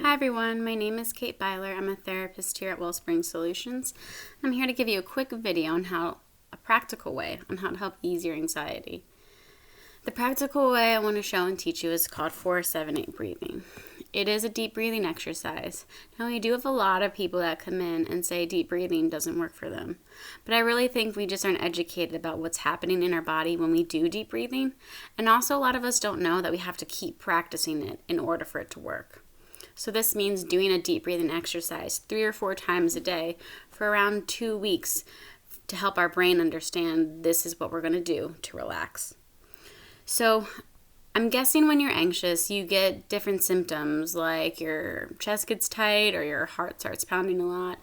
Hi everyone, my name is Cait Beiler. I'm a therapist here at Wellsprings Solutions. I'm here to give you a quick video on a practical way on how to help ease your anxiety. The practical way I want to show and teach you is called 4-7-8 breathing. It is a deep breathing exercise. Now we do have a lot of people that come in and say deep breathing doesn't work for them. But I really think we just aren't educated about what's happening in our body when we do deep breathing. And also a lot of us don't know that we have to keep practicing it in order for it to work. So this means doing a deep breathing exercise 3 or 4 times a day for around 2 weeks to help our brain understand this is what we're going to do to relax. So I'm guessing when you're anxious, you get different symptoms like your chest gets tight or your heart starts pounding a lot.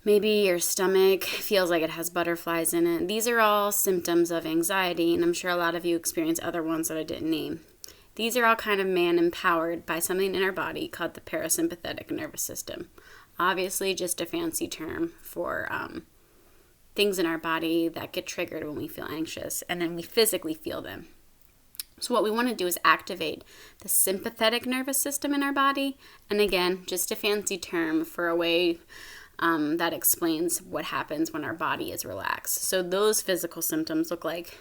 Maybe your stomach feels like it has butterflies in it. These are all symptoms of anxiety, and I'm sure a lot of you experience other ones that I didn't name. These are all kind of man-empowered by something in our body called the parasympathetic nervous system. Obviously, just a fancy term for things in our body that get triggered when we feel anxious, and then we physically feel them. So what we want to do is activate the sympathetic nervous system in our body, and again, just a fancy term for a way that explains what happens when our body is relaxed. So those physical symptoms look like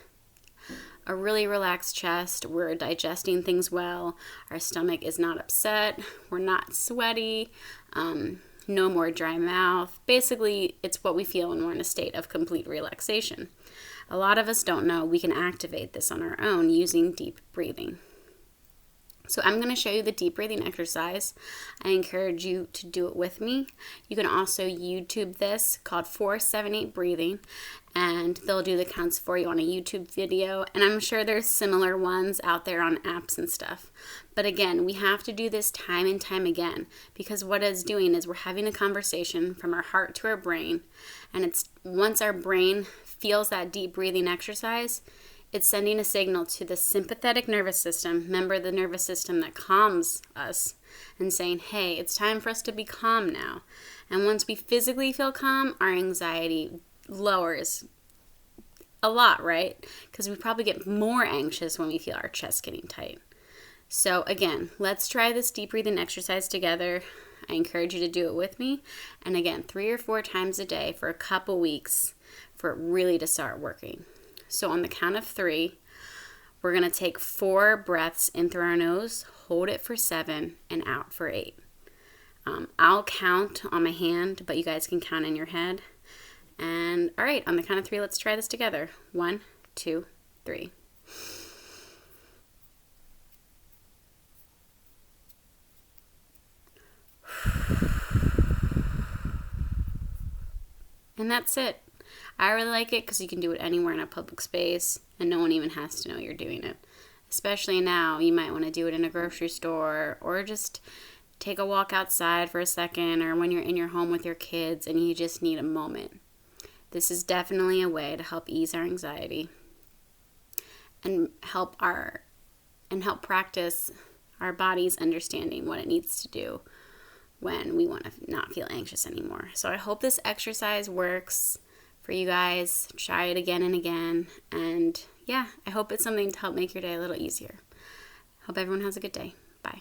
a really relaxed chest, we're digesting things well, our stomach is not upset, we're not sweaty, no more dry mouth. Basically, it's what we feel when we're in a state of complete relaxation. A lot of us don't know we can activate this on our own using deep breathing. So I'm going to show you the deep breathing exercise. I encourage you to do it with me. You can also YouTube this called 4-7-8 breathing, and they'll do the counts for you on a YouTube video. And I'm sure there's similar ones out there on apps and stuff. But again, we have to do this time and time again, because what it's doing is we're having a conversation from our heart to our brain. And it's once our brain feels that deep breathing exercise, it's sending a signal to the sympathetic nervous system, remember the nervous system that calms us, and saying, hey, it's time for us to be calm now. And once we physically feel calm, our anxiety lowers a lot, right? Because we probably get more anxious when we feel our chest getting tight. So again, let's try this deep breathing exercise together. I encourage you to do it with me. And again, 3 or 4 times a day for a couple weeks for it really to start working. So on the count of 3, we're going to take 4 breaths in through our nose, hold it for 7, and out for 8. I'll count on my hand, but you guys can count in your head. And all right, on the count of 3, let's try this together. 1, 2, 3. And that's it. I really like it because you can do it anywhere in a public space and no one even has to know you're doing it. Especially now, you might want to do it in a grocery store or just take a walk outside for a second, or when you're in your home with your kids and you just need a moment. This is definitely a way to help ease our anxiety and help practice our body's understanding what it needs to do when we want to not feel anxious anymore. So I hope this exercise works for you guys. Try it again and again. And yeah, I hope it's something to help make your day a little easier. Hope everyone has a good day. Bye.